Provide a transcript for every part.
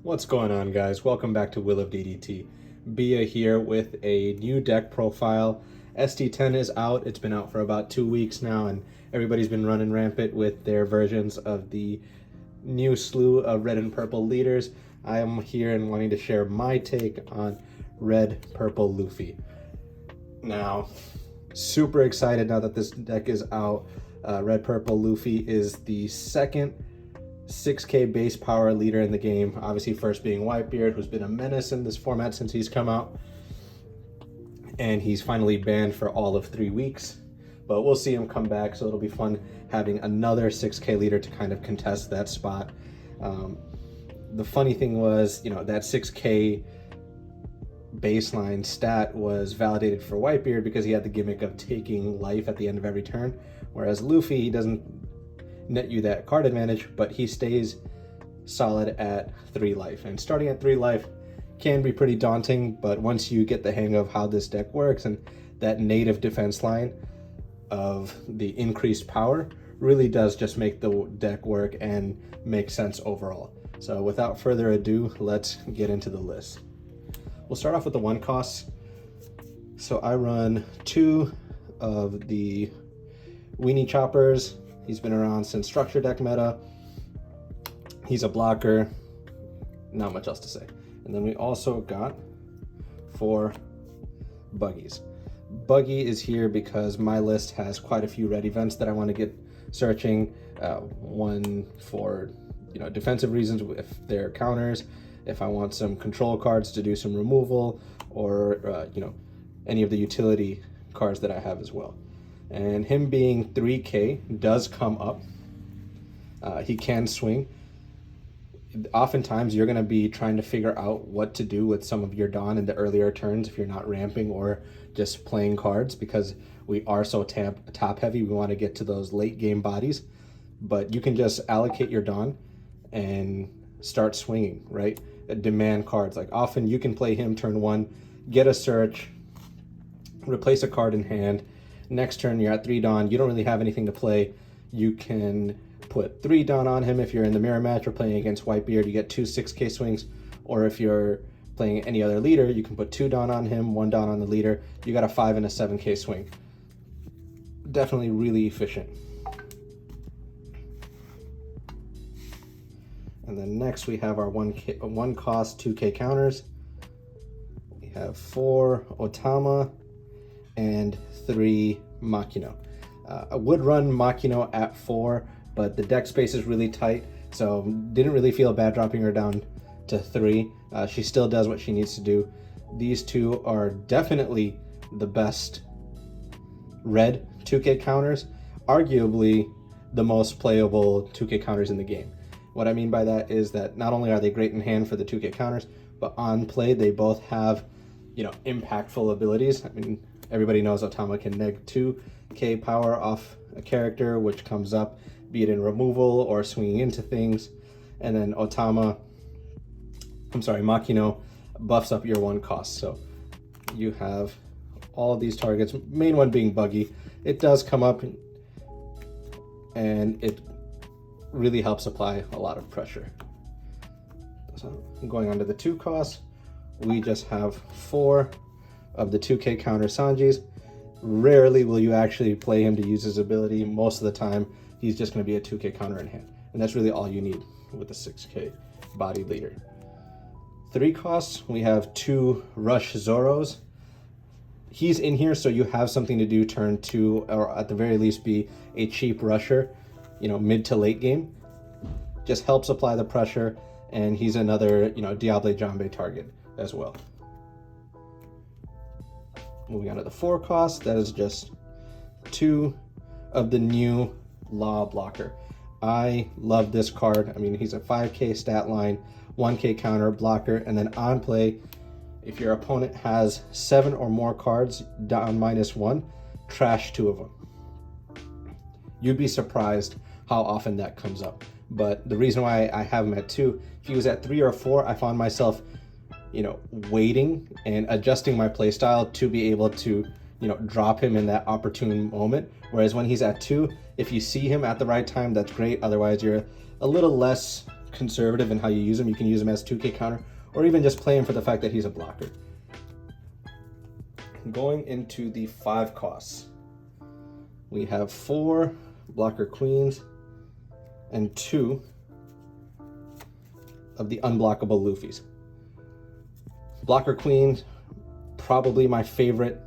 What's going on, guys? Welcome back to Will of DDT. Bia here with a new deck profile. ST10 is out. It's been out for about 2 weeks now, and everybody's been running rampant with their versions of the new slew of red and purple leaders. I am here and wanting to share my take on red purple Luffy. Now, super excited now that this deck is out. Red purple Luffy is the second 6k base power leader in the game. Obviously first being Whitebeard, who's been a menace in this format since he's come out, and he's finally banned for all of 3 weeks, but we'll see him come back, so it'll be fun having another 6k leader to kind of contest that spot. The funny thing was, that 6k baseline stat was validated for Whitebeard because he had the gimmick of taking life at the end of every turn, whereas Luffy, he doesn't net you that card advantage, but he stays solid at 3 life. And starting at 3 life can be pretty daunting, but once you get the hang of how this deck works and that native defense line of the increased power really does just make the deck work and make sense overall. So without further ado, let's get into the list. We'll start off with the 1 cost. So I run 2 of the Weenie Choppers. He's been around since structure deck meta. He's a blocker, not much else to say. And then we also got 4 Buggies. Buggy is here because my list has quite a few red events that I want to get searching. One for defensive reasons, if they're counters, if I want some control cards to do some removal, or any of the utility cards that I have as well. And him being 3k does come up. He can swing. Oftentimes you're going to be trying to figure out what to do with some of your Dawn in the earlier turns if you're not ramping or just playing cards, because we are so top heavy. We want to get to those late game bodies, but you can just allocate your Dawn and start swinging, right? Demand cards. Like often you can play him turn 1, get a search, replace a card in hand. Next turn you're at 3 Dawn, you don't really have anything to play. You can put 3 Dawn on him if you're in the mirror match or playing against Whitebeard. You get 2 6k swings, or if you're playing any other leader, you can put 2 Dawn on him, 1 Dawn on the leader. You got a 5 and a 7k swing. Definitely really efficient. And then next we have our 1 cost 2k counters. We have 4 Otama and 3 Makino. I would run Makino at 4, but the deck space is really tight, so didn't really feel bad dropping her down to 3. She still does what she needs to do. These 2 are definitely the best red 2k counters, arguably the most playable 2k counters in the game. What I mean by that is that not only are they great in hand for the 2k counters, but on play they both have impactful abilities. I mean, everybody knows Otama can neg 2k power off a character, which comes up, be it in removal or swinging into things. And then Makino buffs up your 1 cost. So you have all of these targets, main one being Buggy. It does come up and it really helps apply a lot of pressure. So going on to the 2 costs, we just have 4 of the 2k counter Sanjis. Rarely will you actually play him to use his ability. Most of the time he's just going to be a 2k counter in hand, and that's really all you need with the 6k body leader. 3 costs, we have 2 Rush Zoros. He's in here so you have something to do turn 2, or at the very least be a cheap rusher, mid to late game. Just helps apply the pressure, and he's another Diable Jambe target as well. Moving on to the 4 cost, that is just 2 of the new Law Blocker. I love this card. I mean, he's a 5k stat line, 1k counter blocker, and then on play, if your opponent has 7 or more cards down -1, trash 2 of them. You'd be surprised how often that comes up. But the reason why I have him at 2, if he was at 3 or 4, I found myself waiting and adjusting my playstyle to be able to, drop him in that opportune moment. Whereas when he's at 2, if you see him at the right time, that's great. Otherwise, you're a little less conservative in how you use him. You can use him as 2K counter, or even just play him for the fact that he's a blocker. Going into the 5 costs, we have 4 blocker queens and 2 of the unblockable Luffys. Blocker queens, probably my favorite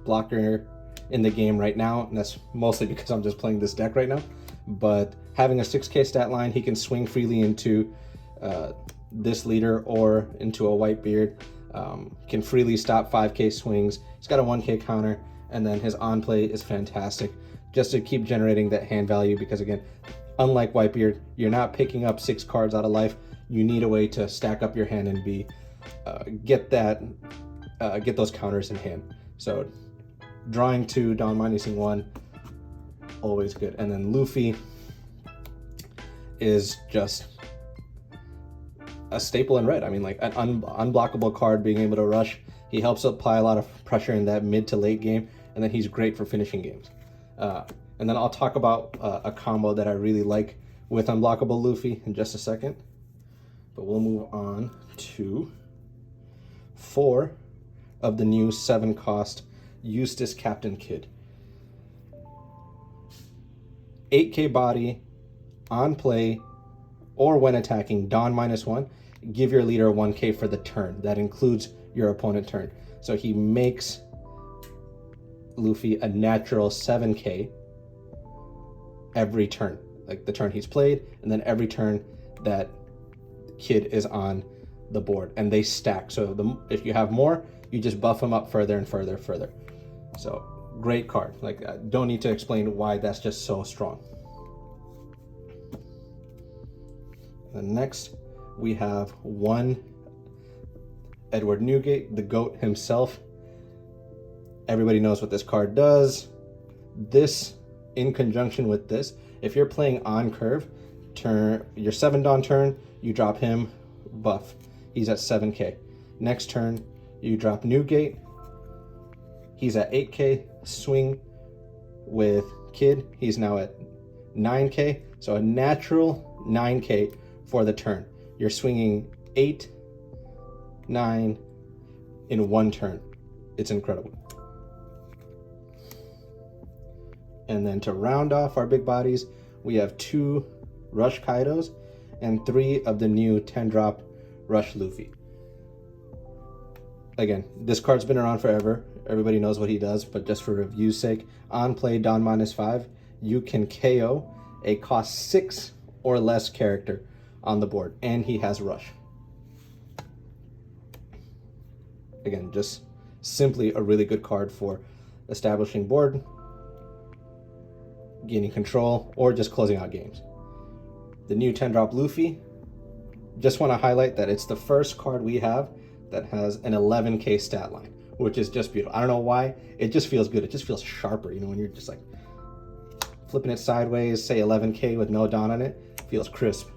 blocker in the game right now, and that's mostly because I'm just playing this deck right now. But having a 6K stat line, he can swing freely into this leader or into a Whitebeard. Can freely stop 5K swings. He's got a 1K counter, and then his on play is fantastic just to keep generating that hand value, because again, unlike Whitebeard, you're not picking up 6 cards out of life. You need a way to stack up your hand and get those counters in hand. So drawing 2, down minusing 1, always good. And then Luffy is just a staple in red. I mean, like an unblockable card, being able to rush. He helps apply a lot of pressure in that mid to late game, and then he's great for finishing games. And then I'll talk about a combo that I really like with unblockable Luffy in just a second. But we'll move on to 4 of the new 7 cost Eustace Captain Kidd. 8K body, on play, or when attacking, Dawn -1, give your leader 1K for the turn. That includes your opponent turn. So he makes Luffy a natural 7K every turn. Like the turn he's played, and then every turn that Kidd is on the board, and they stack. So if you have more, you just buff him up further and further. So great card. Like, I don't need to explain why that's just so strong. And next we have 1 Edward Newgate, the GOAT himself. Everybody knows what this card does. This, in conjunction with this, if you're playing on curve, turn your 7 Dawn turn, you drop him, buff. He's at 7K. Next turn, you drop Newgate. He's at 8K. Swing with Kidd. He's now at 9K. So a natural 9K for the turn. You're swinging 8, 9 in 1 turn. It's incredible. And then to round off our big bodies, we have 2 Rush Kaidos and 3 of the new 10-drop Rush Luffy. Again, this card's been around forever. Everybody knows what he does, but just for review's sake, on play Dawn -5, you can KO a cost 6 or less character on the board, and he has Rush. Again, just simply a really good card for establishing board, gaining control, or just closing out games. The new 10-drop Luffy, just want to highlight that it's the first card we have that has an 11K stat line, which is just beautiful. I don't know why, it just feels good. It just feels sharper, you know, when you're just like flipping it sideways, say 11K with no Dawn on it, feels crisp.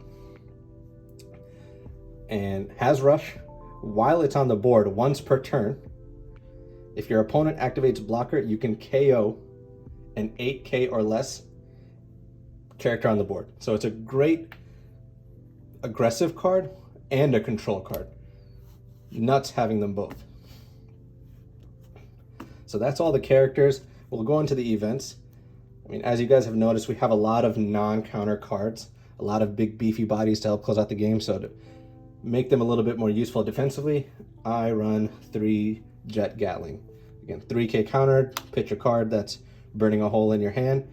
And has Rush. While it's on the board once per turn, if your opponent activates blocker, you can KO an 8K or less character on the board. So it's a great aggressive card and a control card. Nuts having them both. So that's all the characters. We'll go into the events. I mean, as you guys have noticed, we have a lot of non-counter cards, a lot of big beefy bodies to help close out the game. So to make them a little bit more useful defensively, I run 3 Jet Gatling. Again, 3K countered, pitch a card that's burning a hole in your hand,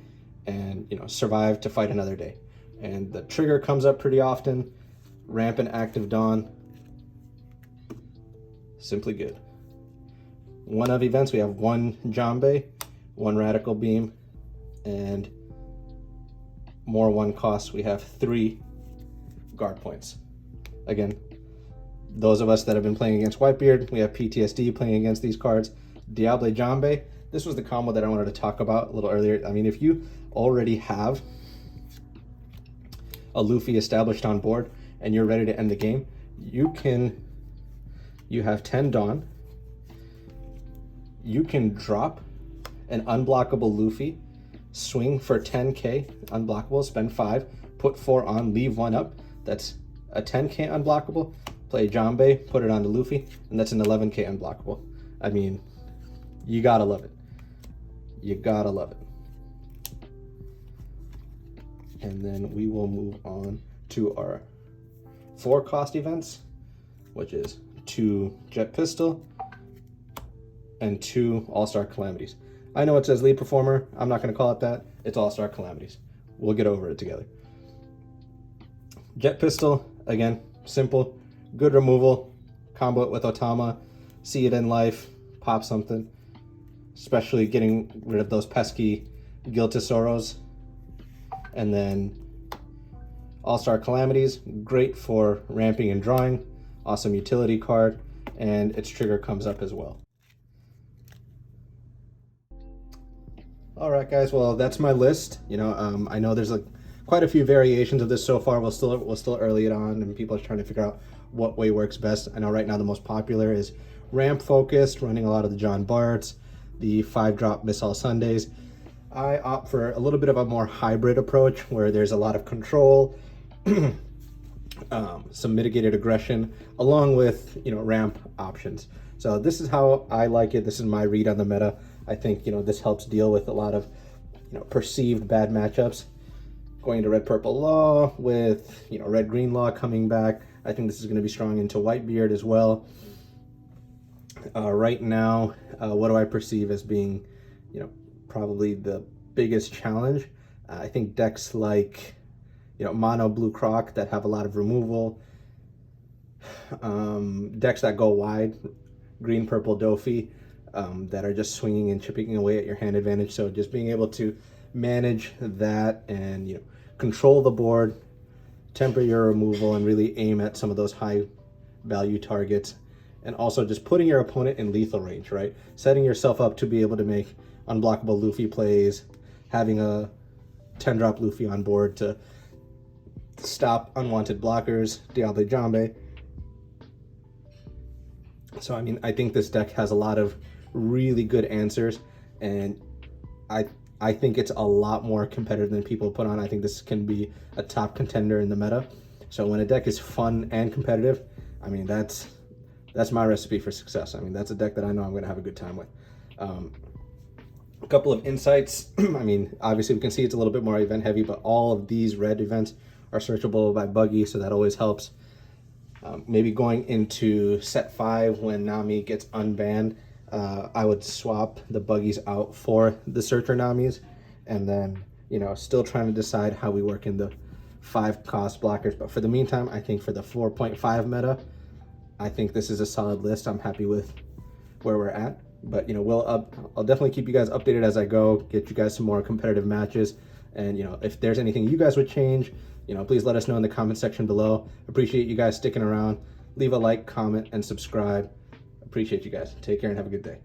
and survive to fight another day. And the trigger comes up pretty often. Rampant active Dawn. Simply good. One of events, we have 1 Jambe, 1 Radical Beam, and more 1 cost. We have 3 guard points. Again, those of us that have been playing against Whitebeard, we have PTSD playing against these cards. Diable Jambe, this was the combo that I wanted to talk about a little earlier. I mean, if you already have a Luffy established on board and you're ready to end the game, you have 10 Dawn, you can drop an unblockable Luffy, swing for 10K, unblockable, spend 5, put 4 on, leave 1 up. That's a 10k unblockable, play Jambay, put it onto Luffy, and that's an 11k unblockable. I mean, you gotta love it. You gotta love it. And then we will move on to our 4 cost events, which is 2 Jet Pistol and 2 All-Star Calamities. I know it says Lead Performer. I'm not going to call it that. It's All-Star Calamities. We'll get over it together. Jet Pistol, again, simple, good removal, combo it with Otama, see it in life, pop something, especially getting rid of those pesky Giltisoros. And then All-Star Calamities, great for ramping and drawing, awesome utility card, and its trigger comes up as well. All right, guys, well, that's my list. You know, I know there's quite a few variations of this so far. We'll still early it on, and people are trying to figure out what way works best. I know right now the most popular is ramp focused, running a lot of the John Barts, the 5-drop Miss All Sundays. I opt for a little bit of a more hybrid approach where there's a lot of control, some mitigated aggression, along with, you know, ramp options. So this is how I like it. This is my read on the meta. I think, you know, this helps deal with a lot of, you know, perceived bad matchups. Going to Red-Purple Law with, you know, Red-Green Law coming back. I think this is going to be strong into Whitebeard as well. Right now, what do I perceive as being, you know, probably the biggest challenge? I think decks like, you know, Mono Blue Croc that have a lot of removal, decks that go wide, Green Purple Dofi, that are just swinging and chipping away at your hand advantage. So just being able to manage that and, you know, control the board, temper your removal, and really aim at some of those high value targets, and also just putting your opponent in lethal range, right? Setting yourself up to be able to make unblockable Luffy plays, having a 10-drop Luffy on board to stop unwanted blockers, Diable Jambe. So, I mean, I think this deck has a lot of really good answers, and I think it's a lot more competitive than people put on. I think this can be a top contender in the meta. So when a deck is fun and competitive, I mean, that's my recipe for success. I mean, that's a deck that I know I'm going to have a good time with. A couple of insights. I mean, obviously we can see it's a little bit more event heavy, but all of these red events are searchable by Buggy, so that always helps. Maybe going into set 5 when Nami gets unbanned, I would swap the Buggies out for the Searcher Namis, and then, you know, still trying to decide how we work in the 5 cost blockers. But for the meantime, I think for the 4.5 meta, I think this is a solid list. I'm happy with where we're at. But, you know, I'll definitely keep you guys updated as I go, get you guys some more competitive matches. And, you know, if there's anything you guys would change, you know, please let us know in the comment section below. Appreciate you guys sticking around. Leave a like, comment, and subscribe. Appreciate you guys. Take care and have a good day.